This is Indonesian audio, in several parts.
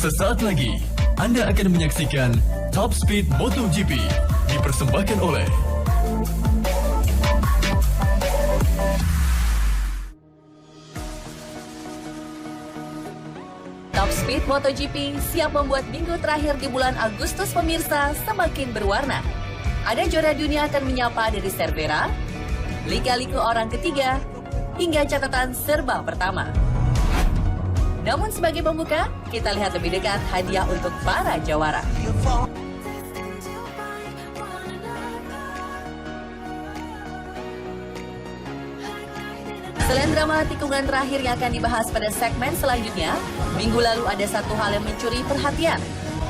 Sesaat lagi, Anda akan menyaksikan Top Speed MotoGP dipersembahkan oleh Top Speed MotoGP siap membuat minggu terakhir di bulan Agustus pemirsa semakin berwarna. Ada juara dunia akan menyapa dari Cervera, liga-liga orang ketiga, hingga catatan serba pertama. Namun sebagai pembuka, kita lihat lebih dekat hadiah untuk para jawara. Selain drama tikungan terakhir yang akan dibahas pada segmen selanjutnya, minggu lalu ada satu hal yang mencuri perhatian,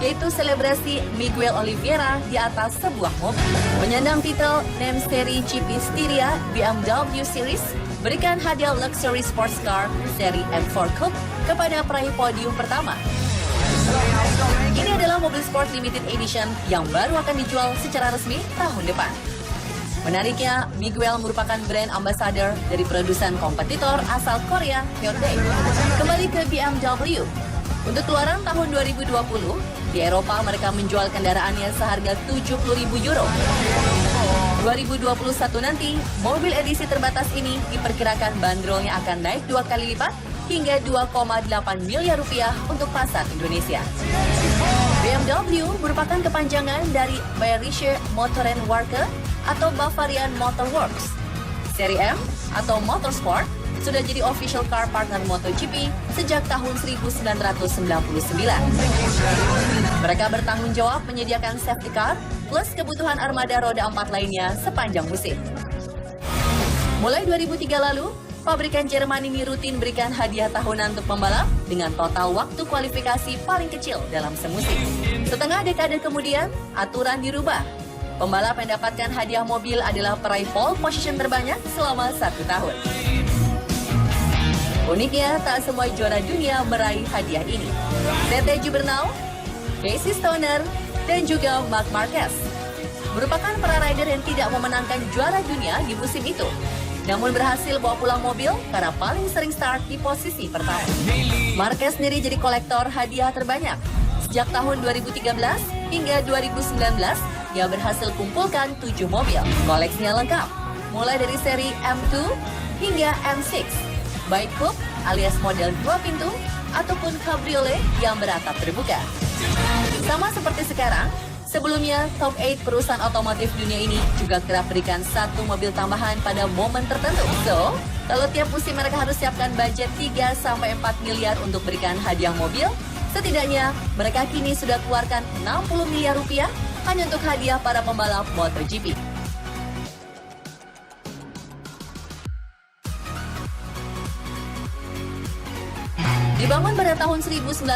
yaitu selebrasi Miguel Oliveira di atas sebuah mobil. Menyandang titel NEM Seri GP Styria BMW Series, berikan hadiah luxury sports car seri M4 Coupe kepada peraih podium pertama. Ini adalah mobil sport limited edition yang baru akan dijual secara resmi tahun depan. Menariknya, Miguel merupakan brand ambassador dari produsen kompetitor asal Korea, Hyundai. Kembali ke BMW. Untuk keluaran tahun 2020, di Eropa mereka menjual kendaraannya seharga 70.000 euro. 2021 nanti, mobil edisi terbatas ini diperkirakan bandrolnya akan naik 2 kali lipat hingga 2,8 miliar rupiah untuk pasar Indonesia. BMW merupakan kepanjangan dari Bayerische Motorenwerke atau Bavarian Motor Works. Seri M atau Motorsport sudah jadi official car partner MotoGP sejak tahun 1999. Mereka bertanggung jawab menyediakan safety car plus kebutuhan armada roda 4 lainnya sepanjang musim. Mulai 2003 lalu, pabrikan Jerman ini rutin berikan hadiah tahunan untuk pembalap dengan total waktu kualifikasi paling kecil dalam semusim. Setengah dekade kemudian, aturan dirubah. Pembalap yang dapatkan hadiah mobil adalah peraih pole position terbanyak selama 1 tahun. Uniknya, tak semua juara dunia meraih hadiah ini. TT Jubernau, Casey Stoner, dan juga Marc Marquez merupakan para rider yang tidak memenangkan juara dunia di musim itu, namun berhasil bawa pulang mobil karena paling sering start di posisi pertama. Marquez sendiri jadi kolektor hadiah terbanyak. Sejak tahun 2013 hingga 2019, dia berhasil kumpulkan 7 mobil. Koleksinya lengkap, mulai dari seri M2 hingga M6, baik coupe alias model 2 pintu ataupun cabriolet yang beratap terbuka. Sama seperti sekarang, sebelumnya top 8 perusahaan otomotif dunia ini juga kerap berikan 1 mobil tambahan pada momen tertentu. So, kalau tiap musim mereka harus siapkan budget 3-4 miliar untuk berikan hadiah mobil, setidaknya mereka kini sudah keluarkan 60 miliar rupiah hanya untuk hadiah para pembalap MotoGP. Dibangun pada tahun 1916,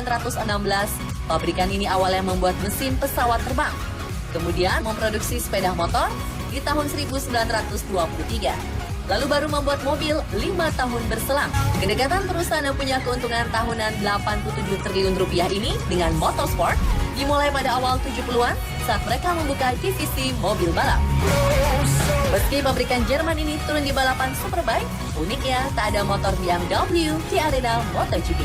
pabrikan ini awalnya membuat mesin pesawat terbang. Kemudian memproduksi sepeda motor di tahun 1923. Lalu baru membuat mobil 5 tahun berselang. Kedekatan perusahaan yang punya keuntungan tahunan 87 triliun rupiah ini dengan motorsport dimulai pada awal 70-an saat mereka membuka divisi mobil balap. Meski pabrikan Jerman ini turun di balapan Superbike, uniknya tak ada motor BMW di arena MotoGP.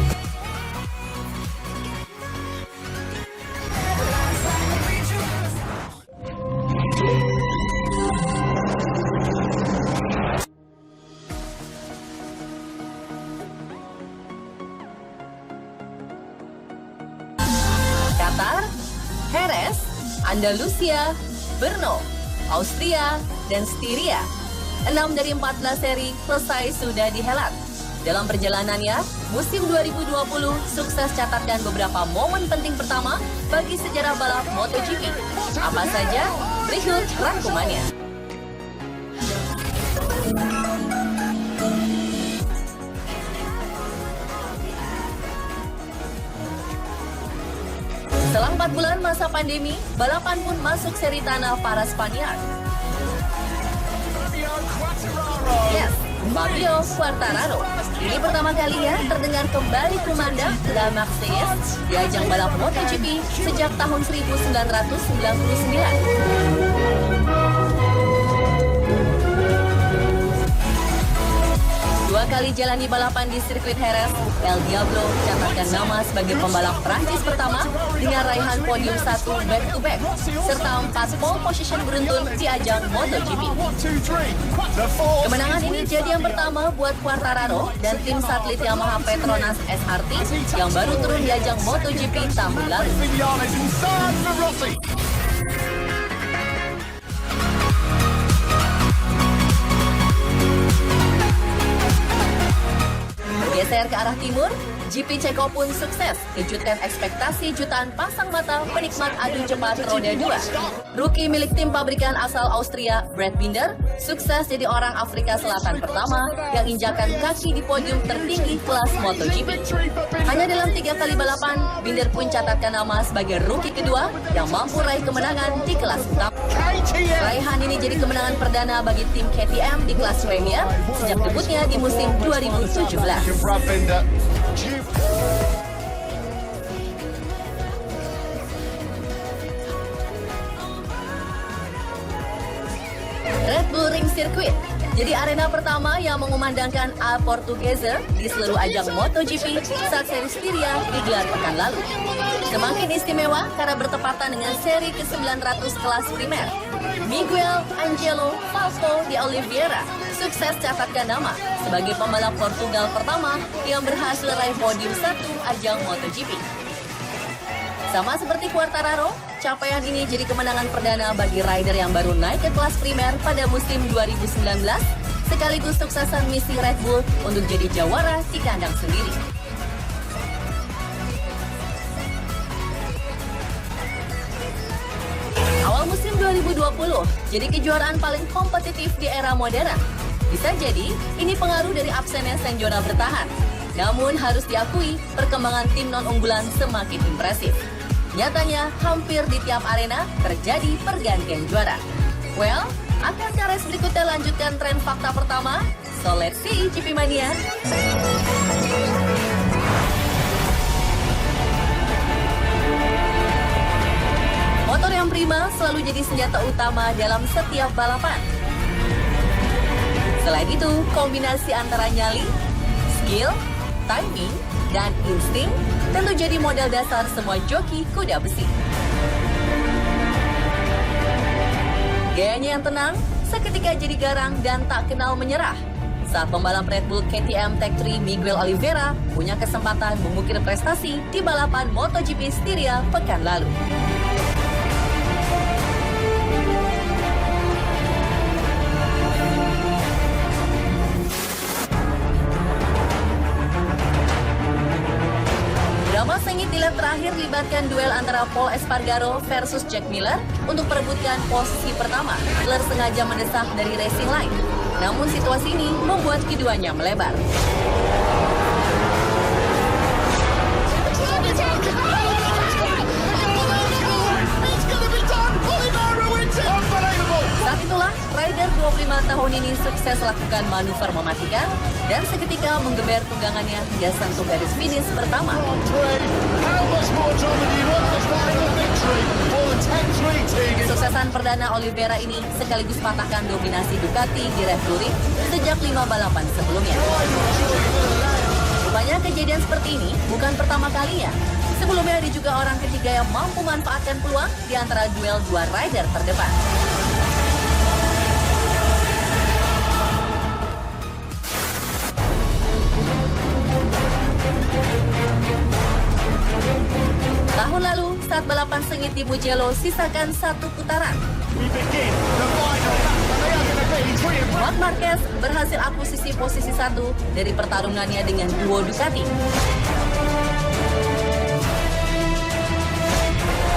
Qatar, Jerez, Andalusia, Brno, Austria, dan Styria. 6 dari 14 seri selesai sudah dihelat. Dalam perjalanannya, musim 2020 sukses catatkan beberapa momen penting pertama bagi sejarah balap MotoGP. Apa saja? Berikut rangkumannya. Selang 4 bulan masa pandemi, balapan pun masuk seri tanah para Spaniard. Yes, Fabio Quartararo. Ini pertama kalinya terdengar kembali kumandang La Marseillaise di ajang balap MotoGP sejak tahun 1999. kali jalani balapan di sirkuit Jerez, El Diablo mencatatkan nama sebagai pembalap Prancis pertama dengan raihan podium 1 back-to-back, serta 4 pole position beruntun di ajang MotoGP. Kemenangan ini jadi yang pertama buat Quartararo dan tim satelit Yamaha Petronas SRT yang baru turun di ajang MotoGP tahun lalu. Geser ke arah timur, GP Ceko pun sukses kejutkan ekspektasi jutaan pasang mata penikmat adu cepat roda 2. Rookie milik tim pabrikan asal Austria, Brad Binder, sukses jadi orang Afrika Selatan pertama yang injakan kaki di podium tertinggi kelas MotoGP. Hanya dalam 3 kali balapan, Binder pun catatkan nama sebagai rookie kedua yang mampu raih kemenangan di kelas utama. Raihan ini jadi kemenangan perdana bagi tim KTM di kelas Premier sejak debutnya di musim 2017. Red Bull Ring Circuit jadi arena pertama yang mengumandangkan A Portuguesa di seluruh ajang MotoGP saat seri Styria digelar pekan lalu. Semakin istimewa karena bertepatan dengan seri ke-900 kelas primer. Miguel Angelo Fausto de Oliveira sukses catatkan nama sebagai pembalap Portugal pertama yang berhasil raih podium 1 ajang MotoGP. Sama seperti Quartararo, capaian ini jadi kemenangan perdana bagi rider yang baru naik ke kelas primer pada musim 2019, sekaligus suksesan misi Red Bull untuk jadi jawara di kandang sendiri. Awal musim 2020 jadi kejuaraan paling kompetitif di era modern. Bisa jadi ini pengaruh dari absennya Senjona bertahan. Namun harus diakui perkembangan tim non-unggulan semakin impresif. Nyatanya hampir di tiap arena terjadi pergantian juara. Well, akankah race berikutnya lanjutkan tren fakta pertama? So let's see GP Mania. Motor yang prima selalu jadi senjata utama dalam setiap balapan. Selain itu, kombinasi antara nyali, skill, timing, dan insting tentu jadi modal dasar semua joki kuda besi. Gayanya yang tenang, seketika jadi garang dan tak kenal menyerah. Saat pembalap Red Bull KTM Tech3 Miguel Oliveira punya kesempatan mengukir prestasi di balapan MotoGP Styria pekan lalu. Drama sengit di lap terakhir libatkan duel antara Paul Espargaro versus Jack Miller untuk perebutkan posisi pertama. Miller sengaja mendesak dari racing line. Namun situasi ini membuat keduanya melebar. Saat itulah, rider 25 tahun ini sukses lakukan manuver mematikan dan seketika menggeber tunggangannya hingga sentuh garis finish pertama. Suksesan perdana Oliveira ini sekaligus patahkan dominasi Ducati di Red Bull Ring sejak 5 balapan sebelumnya. Rupanya kejadian seperti ini bukan pertama kalinya. Sebelumnya ada juga orang ketiga yang mampu memanfaatkan peluang di antara duel dua rider terdepan. Tahun lalu, saat balapan sengit di Mugello sisakan 1 putaran, Marc Marquez berhasil akuisisi posisi 1 dari pertarungannya dengan duo Ducati.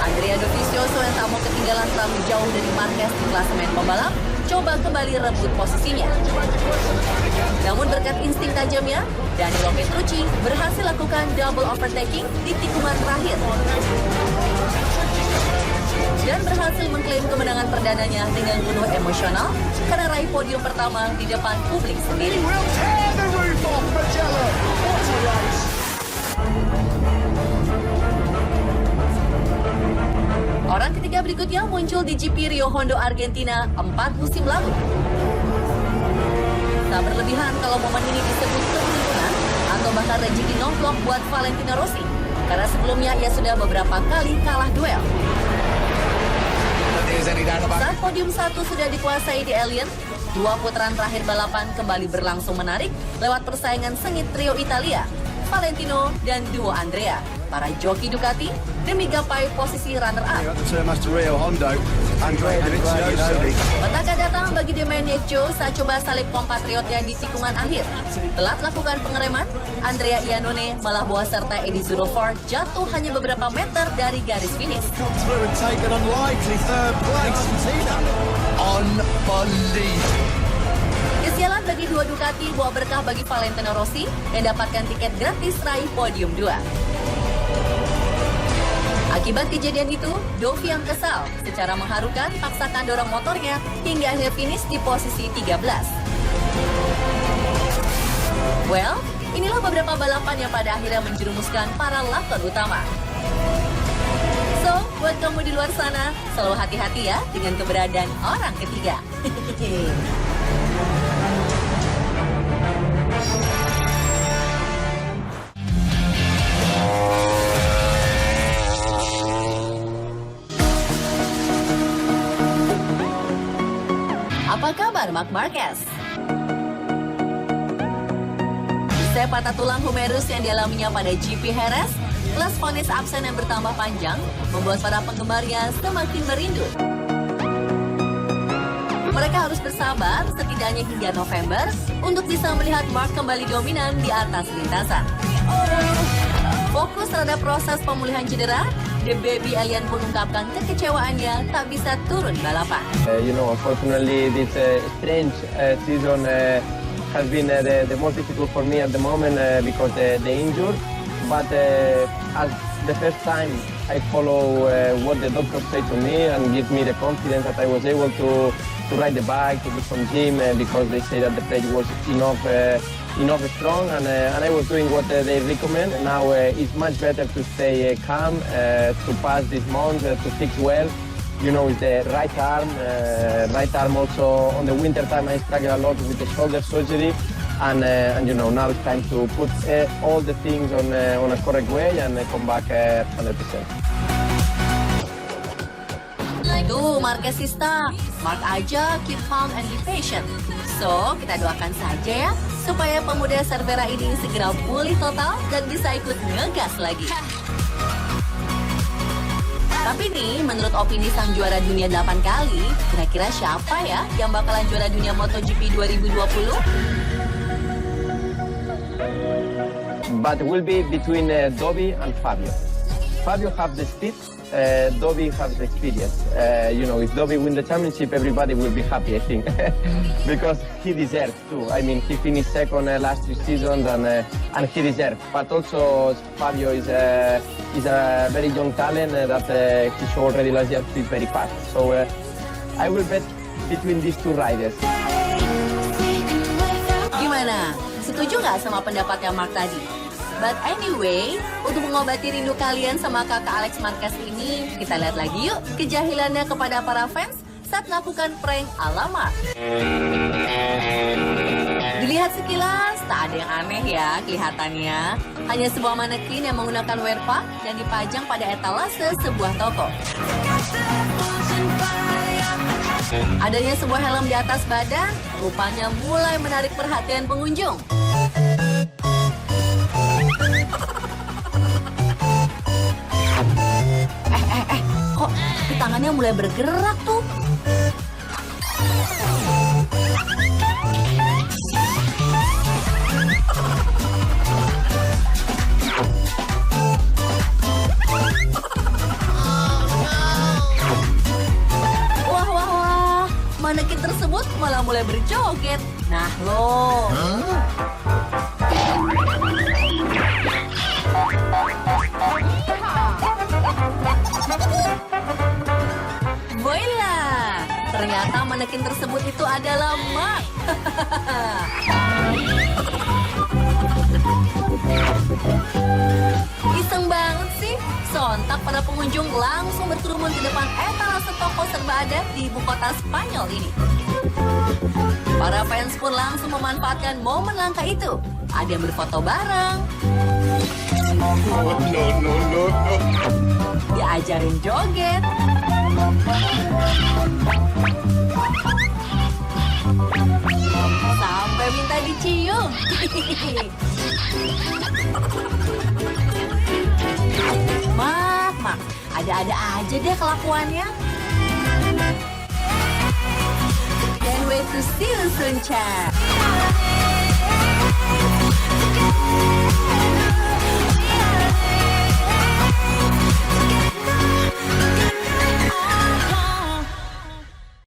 Andrea Dovizioso yang tak mau ketinggalan terlalu jauh dari Marquez di klasemen pembalap, coba kembali rebut posisinya. Namun berkat insting tajamnya, Danilo Petrucci berhasil lakukan double overtaking di tikungan terakhir dan berhasil mengklaim kemenangan perdananya dengan penuh emosional karena raih podium pertama di depan publik sendiri. Orang ketiga berikutnya muncul di GP Rio Hondo Argentina 4 musim lalu. Tak berlebihan kalau momen ini disebut keberuntungan atau bahkan rezeki non-blok buat Valentino Rossi. Karena sebelumnya ia sudah beberapa kali kalah duel. Saat podium 1 sudah dikuasai di Alien, dua putaran terakhir balapan kembali berlangsung menarik lewat persaingan sengit trio Italia, Valentino dan duo Andrea, para joki Ducati, demi gapai posisi runner-up. Petaka datang bagi Domenico saat coba salib kompatriotnya di tikungan akhir. Telat lakukan pengereman, Andrea Iannone malah bawa serta Eddie Zurofar jatuh hanya beberapa meter dari garis finish. Kesialan bagi dua Ducati bawa berkah bagi Valentino Rossi yang dapatkan tiket gratis raih podium 2. Akibat kejadian itu, Dovi yang kesal secara mengharukan paksakan dorong motornya hingga akhir finish di posisi 13. Well, inilah beberapa balapan yang pada akhirnya menjerumuskan para lakon utama. So, buat kamu di luar sana, selalu hati-hati ya dengan keberadaan orang ketiga. Apa kabar Marc Marquez? Usai patah tulang humerus yang dialaminya pada GP Jerez, plus vonis absen yang bertambah panjang, membuat para penggemarnya semakin merindu. Mereka harus bersabar setidaknya hingga November untuk bisa melihat Marc kembali dominan di atas lintasan. Fokus terhadap proses pemulihan cedera, The Baby Alien pun mengungkapkan kekecewaannya tak bisa turun balapan. Unfortunately, this strange season has been the most difficult for me at the moment because the injury. But as the first time I follow what the doctor said to me and give me the confidence that I was able to ride the bike, to do some gym because they say that the plate was enough strong and I was doing what they recommend. Now it's much better to stay calm, to pass this month, to fix well. With the right arm also on the winter time I struggle a lot with the shoulder surgery. And now it's time to put all the things on a correct way and come back 100%. Tuh, Marquezista, Marc aja keep calm and be patient. So, kita doakan saja ya, supaya pemuda Cervera ini segera pulih total dan bisa ikut ngegas lagi. Tapi nih, menurut opini sang juara dunia 8 kali, kira-kira siapa ya yang bakalan juara dunia MotoGP 2020? But it will be between Dovi and Fabio. Fabio have the speed, Dovi have the experience. If Dovi win the championship, everybody will be happy, I think, because he deserves to. I mean, he finished second last 2 seasons and he deserves. But also Fabio is a very young talent that he showed already last year to be very fast. So I will bet between these 2 riders. Gimana? Setuju nggak sama pendapatnya Marc tadi? But anyway, untuk mengobati rindu kalian sama kakak Alex Marquez ini, kita lihat lagi yuk kejahilannya kepada para fans saat melakukan prank ala Marc. Dilihat sekilas, tak ada yang aneh ya kelihatannya. Hanya sebuah manekin yang menggunakan wear pack dan dipajang pada etalase sebuah toko. Adanya sebuah helm di atas badan, rupanya mulai menarik perhatian pengunjung. Kok kaki tangannya mulai bergerak tuh? Wah, manekin tersebut malah mulai berjoget. Nah lo. Voila, ternyata manekin tersebut itu adalah Marc. Iseng banget sih. sontak para pengunjung langsung berkerumun ke depan etalase toko serba ada di ibu kota Spanyol ini. Para fans pun langsung memanfaatkan momen langka itu. Ada yang berfoto bareng, diajarin joget, sampai minta dicium. Mak, ada-ada aja deh kelakuannya. Can't wait to see you soon, Chat.